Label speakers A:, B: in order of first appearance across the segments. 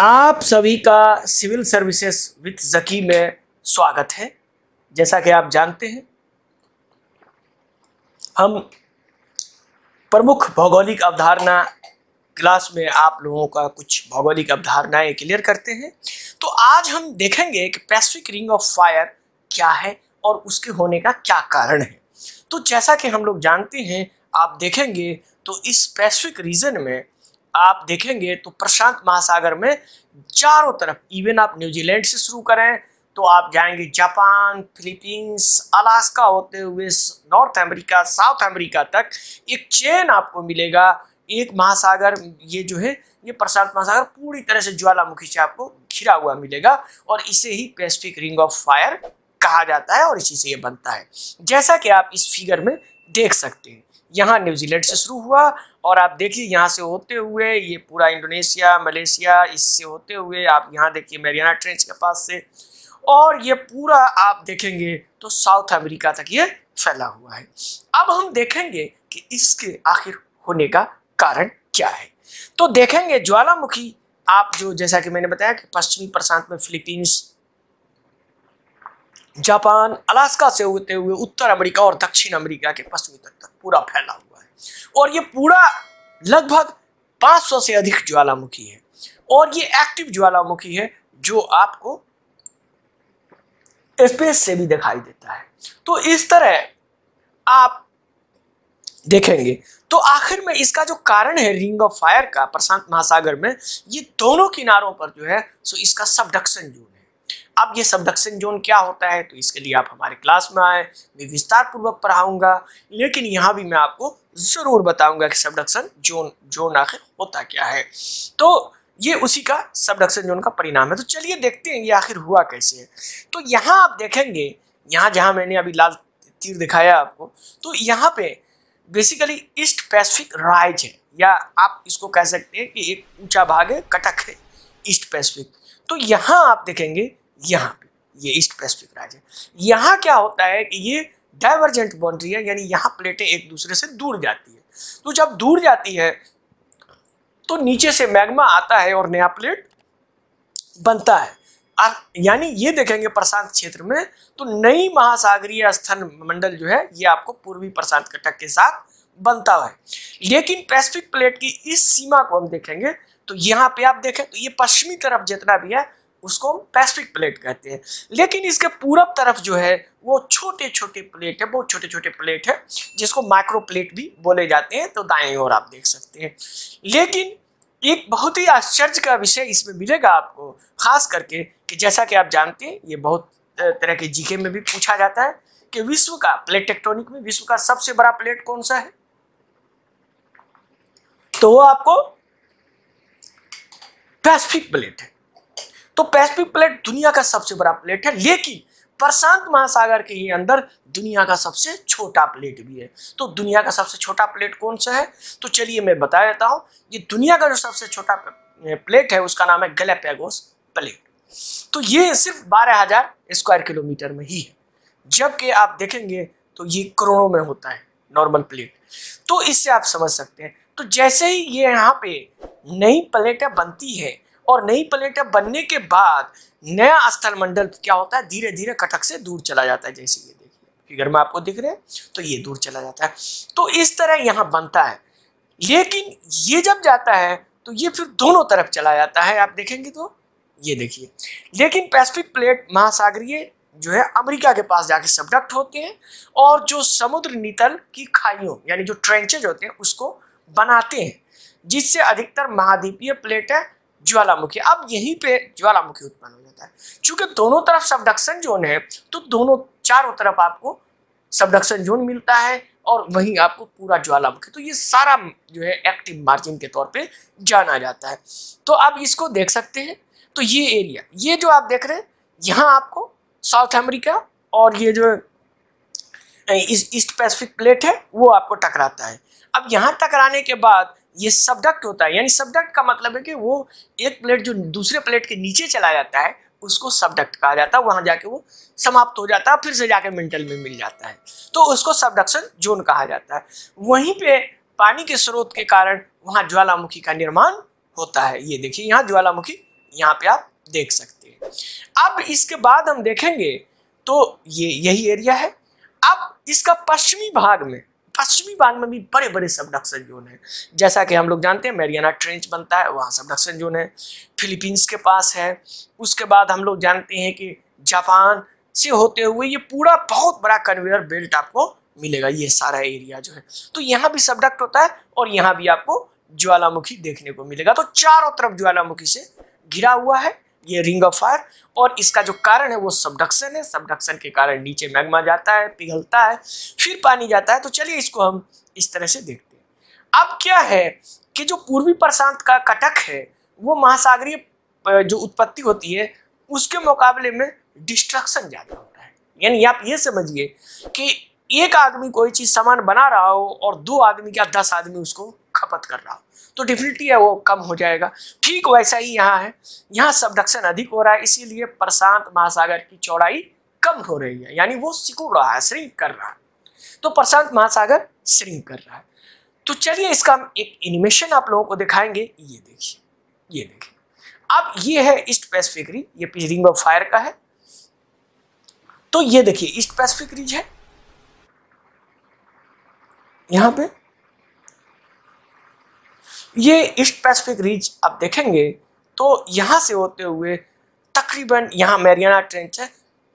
A: आप सभी का सिविल सर्विसेज विद जकी में स्वागत है। जैसा कि आप जानते हैं, हम प्रमुख भौगोलिक अवधारणा क्लास में आप लोगों का कुछ भौगोलिक अवधारणाएं क्लियर करते हैं। तो आज हम देखेंगे कि पैसिफिक रिंग ऑफ फायर क्या है और उसके होने का क्या कारण है। तो जैसा कि हम लोग जानते हैं, आप देखेंगे तो इस पैसिफिक रीजन में आप देखेंगे तो प्रशांत महासागर में चारों तरफ, इवन आप न्यूजीलैंड से शुरू करें तो आप जाएंगे जापान, फिलीपींस, अलास्का होते हुए नॉर्थ अमेरिका, साउथ अमेरिका तक एक चेन आपको मिलेगा। एक महासागर ये जो है ये प्रशांत महासागर पूरी तरह से ज्वालामुखी से आपको घिरा हुआ मिलेगा और इसे ही पैसिफिक रिंग ऑफ फायर कहा जाता है और इसी से ये बनता है। जैसा कि आप इस फिगर में देख सकते हैं, यहाँ न्यूजीलैंड से शुरू हुआ और आप देखिए यहाँ से होते हुए ये पूरा इंडोनेशिया, मलेशिया, इससे होते हुए आप यहाँ देखिए मैरियाना ट्रेंच के पास से, और ये पूरा आप देखेंगे तो साउथ अमेरिका तक ये फैला हुआ है। अब हम देखेंगे कि इसके आखिर होने का कारण क्या है। तो देखेंगे ज्वालामुखी, आप जो जैसा कि मैंने बताया कि पश्चिमी प्रशांत में फिलीपींस, जापान, अलास्का से होते हुए उत्तर अमेरिका और दक्षिण अमेरिका के पश्चिमी तट तक पूरा फैला हुआ है और ये पूरा लगभग 500 से अधिक ज्वालामुखी है और ये एक्टिव ज्वालामुखी है जो आपको स्पेस से भी दिखाई देता है। तो इस तरह आप देखेंगे तो आखिर में इसका जो कारण है रिंग ऑफ फायर का प्रशांत महासागर में, ये दोनों किनारों पर जो है सो इसका सबडक्शन जोन है। अब ये सबडक्शन जोन क्या होता है तो इसके लिए आप हमारे क्लास में आए, मैं विस्तार पूर्वक पढ़ाऊंगा, लेकिन यहाँ भी मैं आपको जरूर बताऊंगा कि सबडक्शन जोन आखिर होता क्या है। तो ये उसी का सबडक्शन जोन का परिणाम है। तो चलिए देखते हैं ये आखिर हुआ कैसे है। तो यहाँ आप देखेंगे, यहाँ जहाँ मैंने अभी लाल तीर दिखाया आपको, तो यहाँ पे बेसिकली ईस्ट पैसिफिक राइज है, या आप इसको कह सकते हैं कि एक ऊंचा भाग है, कटक है ईस्ट पैसिफिक। तो यहाँ आप देखेंगे यहाँ पे ये ईस्ट पैसिफिक राइज है। यहाँ क्या होता है कि ये डाइवर्जेंट बाउंड्री है, यानी यहाँ प्लेटें एक दूसरे से दूर जाती है। तो जब दूर जाती है तो नीचे से मैग्मा आता है और नया प्लेट बनता है। यानी ये देखेंगे प्रशांत क्षेत्र में तो नई महासागरीय स्थल मंडल जो है ये आपको पूर्वी प्रशांत कटक के साथ बनता है। लेकिन पैसिफिक प्लेट की इस सीमा को हम देखेंगे तो यहाँ पे आप देखें तो ये पश्चिमी तरफ जितना भी है उसको हम पैसिफिक प्लेट कहते हैं, लेकिन इसके पूरब तरफ जो है वो छोटे छोटे प्लेट है, बहुत छोटे छोटे प्लेट है जिसको माइक्रो प्लेट भी बोले जाते हैं। तो दाएं ओर आप देख सकते हैं। लेकिन एक बहुत ही आश्चर्य का विषय इसमें मिलेगा आपको, खास करके कि जैसा कि आप जानते हैं ये बहुत तरह के जीके में भी पूछा जाता है कि विश्व का प्लेट टेक्टोनिक में विश्व का सबसे बड़ा प्लेट कौन सा है, तो वो आपको पैसिफिक प्लेट है। तो पैसिफिक प्लेट दुनिया का सबसे बड़ा प्लेट है, लेकिन प्रशांत महासागर के ही अंदर दुनिया का सबसे छोटा प्लेट भी है। तो दुनिया का सबसे छोटा प्लेट कौन सा है तो चलिए मैं बता देता हूं। ये दुनिया का जो सबसे छोटा प्लेट है उसका नाम है गैलापागोस प्लेट। तो ये सिर्फ 12,000 स्क्वायर किलोमीटर में ही है, जबकि आप देखेंगे तो ये करोड़ों में होता है नॉर्मल प्लेट। तो इससे आप समझ सकते हैं। तो जैसे ही ये यहाँ पे नई प्लेटें बनती है और नई प्लेटें बनने के बाद नया स्थल मंडल क्या होता है, धीरे धीरे कटक से दूर चला जाता है। जैसे ये देखिए फिगर में आपको दिख रहे हैं तो ये दूर चला जाता है। तो इस तरह यहाँ बनता है, लेकिन ये जब जाता है तो ये फिर दोनों तरफ चला जाता है। आप देखेंगे तो ये देखिए, लेकिन पैसिफिक प्लेट महासागरीय जो है अमेरिका के पास जाके सबडक्ट होते हैं और जो समुद्र नितल की खाइयों यानी जो ट्रेंचेज होते हैं उसको बनाते हैं, जिससे अधिकतर महाद्वीपीय प्लेट है ज्वालामुखी। अब यहीं पे ज्वालामुखी उत्पन्न हो जाता है। चूंकि दोनों तरफ सबडक्शन जोन है तो दोनों चारों तरफ आपको सबडक्शन जोन मिलता है और वहीं आपको पूरा ज्वालामुखी, तो ये सारा जो है एक्टिव मार्जिन के तौर पे जाना जाता है। तो आप इसको देख सकते हैं। तो ये एरिया, ये जो आप देख रहे हैं यहाँ आपको साउथ अमेरिका और ये जो ईस्ट पैसिफिक प्लेट है वो आपको टकराता है। अब यहाँ टकराने के बाद ये सबडक्ट होता है, यानी सबडक्ट का मतलब है कि वो एक प्लेट जो दूसरे प्लेट के नीचे चला जाता है उसको सबडक्ट कहा जाता है। वहां जाके वो समाप्त हो जाता है, फिर से जाके मेंटल में मिल जाता है, तो उसको सबडक्शन जोन कहा जाता है। वहीं पे पानी के स्रोत के कारण वहां ज्वालामुखी का निर्माण होता है। ये देखिए यहाँ ज्वालामुखी यहाँ पे आप देख सकते हैं। अब इसके बाद हम देखेंगे तो ये यही एरिया है। अब इसका पश्चिमी भाग में भी बड़े बड़े सबडक्शन जोन है। जैसा कि हम लोग जानते हैं मैरियाना ट्रेंच बनता है, वहाँ सबडक्शन जोन है, फिलीपींस के पास है। उसके बाद हम लोग जानते हैं कि जापान से होते हुए ये पूरा बहुत बड़ा कन्वेयर बेल्ट आपको मिलेगा, ये सारा एरिया जो है। तो यहाँ भी सबडक्ट होता है और यहाँ भी आपको ज्वालामुखी देखने को मिलेगा। तो चारों तरफ ज्वालामुखी से घिरा हुआ है ये रिंग ऑफ फायर, और इसका जो कारण है वो सबडक्शन है। सबडक्शन के कारण नीचे मैग्मा जाता है, पिघलता है, फिर पानी जाता है। तो चलिए इसको हम इस तरह से देखते हैं। अब क्या है कि जो पूर्वी प्रशांत का कटक है वो महासागरीय जो उत्पत्ति होती है उसके मुकाबले में डिस्ट्रक्शन ज्यादा होता है। यानी आप ये समझिए कि एक आदमी कोई चीज सामान बना रहा हो और 2 आदमी या 10 आदमी उसको खपत कर रहा हो तो डेफिनेटली है वो कम हो जाएगा। ठीक वैसा ही यहाँ है, यहाँ सबडक्शन अधिक हो रहा है, इसीलिए प्रशांत महासागर की चौड़ाई कम हो रही है, यानी वो सिकुड़ रहा है, श्रिंक कर रहा है। तो प्रशांत महासागर श्रिंक कर रहा है। तो चलिए इसका हम एक एनिमेशन आप लोगों को दिखाएंगे। ये देखिए, ये देखिए। अब ये है ईस्ट पैसिफिक रिज, ये रिंग ऑफ फायर का है। तो ये देखिए ईस्ट पैसिफिक रिज है यहाँ पे। ये ईस्ट पैसिफिक रिज आप देखेंगे तो यहां से होते हुए तकरीबन यहाँ मैरियाना ट्रेंच है,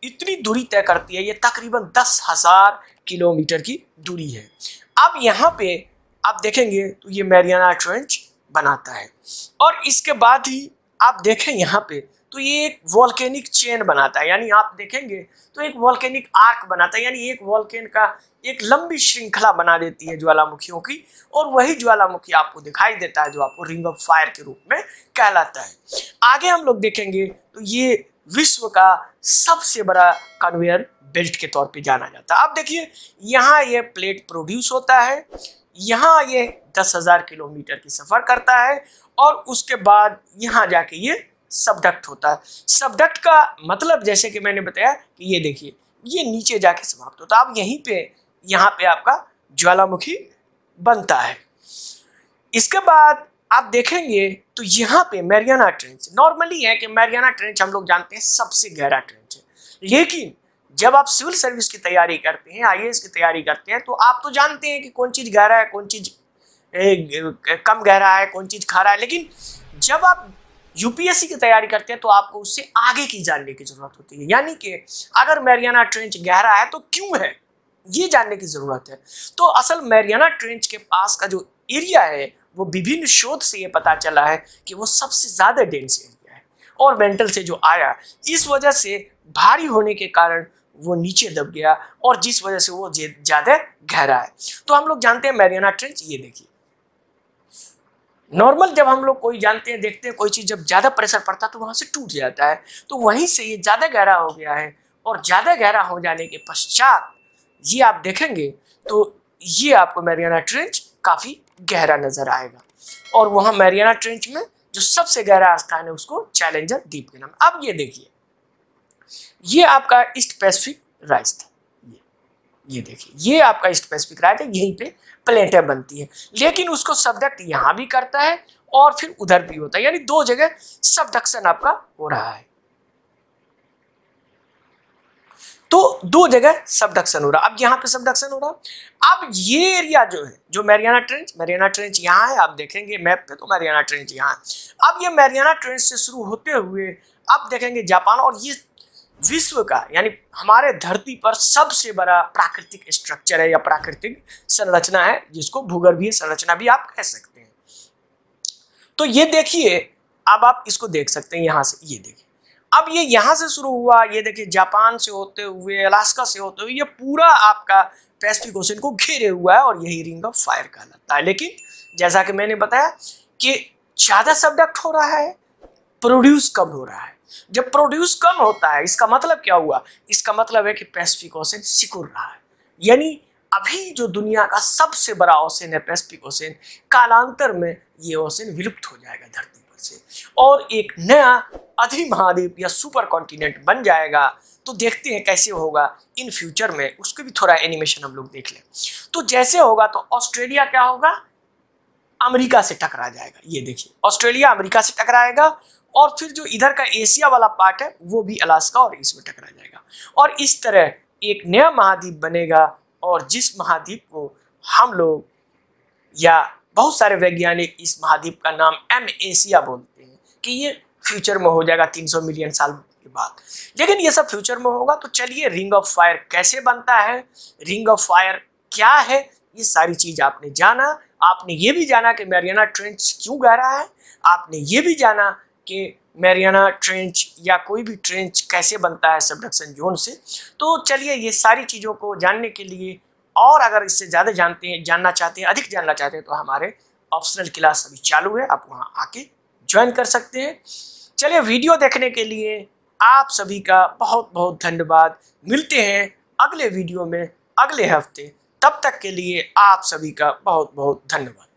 A: इतनी दूरी तय करती है, ये तकरीबन 10,000 किलोमीटर की दूरी है। अब यहाँ पे आप देखेंगे तो ये मैरियाना ट्रेंच बनाता है, और इसके बाद ही आप देखें यहाँ पे तो ये एक वॉल्केनिक चेन बनाता है, यानी आप देखेंगे तो एक वॉल्केनिक आर्क बनाता है, यानी एक वॉल्केन का एक लंबी श्रृंखला बना देती है ज्वालामुखियों की, और वही ज्वालामुखी आपको दिखाई देता है जो आपको रिंग ऑफ फायर के रूप में कहलाता है। आगे हम लोग देखेंगे तो ये विश्व का सबसे बड़ा कन्वेयर बेल्ट के तौर पे जाना जाता है। अब देखिए यहाँ ये प्लेट प्रोड्यूस होता है, यहाँ ये 10,000 किलोमीटर की सफर करता है, और उसके बाद यहाँ जाके ये सबडक्ट होता है। सबडक्ट का मतलब जैसे कि मैंने बताया कि ये देखिए ये नीचे जाके समाप्त होता है। अब यहीं पे यहाँ पे आपका ज्वालामुखी बनता है। इसके बाद आप देखेंगे तो यहाँ पे मैरियाना ट्रेंच नॉर्मली है कि मैरियाना ट्रेंच हम लोग जानते हैं सबसे गहरा ट्रेंच है, लेकिन जब आप सिविल सर्विस की तैयारी करते हैं, IAS की तैयारी करते हैं, तो आप तो जानते हैं कि कौन चीज़ गहरा है, कौन चीज़ कम गहरा है, कौन चीज़ खारा है। लेकिन जब आप UPSC की तैयारी करते हैं तो आपको उससे आगे की जानने की जरूरत होती है, यानी कि अगर मैरियाना ट्रेंच गहरा है तो क्यों है ये जानने की जरूरत है। तो असल मैरियाना ट्रेंच के पास का जो एरिया है वो विभिन्न शोध से ये पता चला है कि वो सबसे ज्यादा डेंस एरिया है, और मेंटल से जो आया इस वजह से भारी होने के कारण वो नीचे दब गया, और जिस वजह से वो ज्यादा गहरा है। तो हम लोग जानते हैं मैरियाना ट्रेंच, ये देखिए नॉर्मल जब हम लोग कोई जानते हैं देखते हैं कोई चीज जब ज्यादा प्रेशर पड़ता है तो वहां से टूट जाता है, तो वहीं से ये ज्यादा गहरा हो गया है, और ज्यादा गहरा हो जाने के पश्चात ये आप देखेंगे तो ये आपको मैरियाना ट्रेंच काफी गहरा नजर आएगा, और वहां मैरियाना ट्रेंच में जो सबसे गहरा स्थान है उसको चैलेंजर डीप के नाम। अब ये देखिए ये आपका ईस्ट पैसिफिक राइज था, ये देखिए ये आपका ईस्ट पैसिफिक राइज है, यहीं पे प्लेटें बनती है, लेकिन उसको सबडक्ट यहाँ भी करता है और फिर उधर भी होता है, यानी 2 जगह सबडक्शन आपका हो रहा है। तो 2 जगह सबडक्शन हो रहा है। अब यहाँ पे सबडक्शन हो रहा है। अब ये एरिया जो है जो मैरियाना ट्रेंच यहाँ है, आप देखेंगे मैप पे तो मैरियाना ट्रेंच यहाँ है। अब ये मैरियाना ट्रेंच से शुरू होते हुए अब देखेंगे जापान, और ये विश्व का यानी हमारे धरती पर सबसे बड़ा प्राकृतिक स्ट्रक्चर है या प्राकृतिक संरचना है, जिसको भूगर्भीय संरचना भी आप कह सकते हैं। तो ये देखिए अब आप इसको देख सकते हैं यहाँ से, ये देखिए अब ये यहाँ से शुरू हुआ, ये देखिए जापान से होते हुए अलास्का से होते हुए ये पूरा आपका पैसिफिक ओशन को घेरे हुआ है, और यही रिंग ऑफ फायर कहलाता है। लेकिन जैसा कि मैंने बताया कि ज्यादा सबडक्ट हो रहा है, प्रोड्यूस कम हो रहा है। जब प्रोड्यूस कम होता है इसका मतलब क्या हुआ, इसका मतलब है कि पैसिफिक ओशन सिकुड़ रहा है, यानी अभी जो दुनिया का सबसे बड़ा ओशन है पैसिफिक ओशन, कालांतर में ये ओशन विलुप्त हो जाएगा धरती पर से, और एक नया अधिमहाद्वीप या सुपर कॉन्टिनेंट बन जाएगा। तो देखते हैं कैसे होगा इन फ्यूचर में, उसको भी थोड़ा एनिमेशन हम लोग देख लें। तो जैसे होगा तो ऑस्ट्रेलिया क्या होगा, अमेरिका से टकरा जाएगा। ये देखिए ऑस्ट्रेलिया अमेरिका से टकराएगा, और फिर जो इधर का एशिया वाला पार्ट है वो भी अलास्का और इसमें टकरा जाएगा, और इस तरह एक नया महाद्वीप बनेगा। और जिस महाद्वीप को हम लोग या बहुत सारे वैज्ञानिक इस महाद्वीप का नाम एम एशिया बोलते हैं कि ये फ्यूचर में हो जाएगा 300 मिलियन साल के बाद। लेकिन ये सब फ्यूचर में होगा। तो चलिए, रिंग ऑफ फायर कैसे बनता है, रिंग ऑफ फायर क्या है, ये सारी चीज आपने जाना। आपने ये भी जाना कि मैरियाना ट्रेंच क्यों गहरा है, आपने ये भी जाना कि मैरियाना ट्रेंच या कोई भी ट्रेंच कैसे बनता है सबडक्शन जोन से। तो चलिए, ये सारी चीज़ों को जानने के लिए, और अगर इससे ज़्यादा जानना चाहते हैं, अधिक जानना चाहते हैं, तो हमारे ऑप्शनल क्लास अभी चालू है, आप वहाँ आके ज्वाइन कर सकते हैं। चलिए, वीडियो देखने के लिए आप सभी का बहुत बहुत धन्यवाद। मिलते हैं अगले वीडियो में अगले हफ्ते। तब तक के लिए आप सभी का बहुत बहुत धन्यवाद।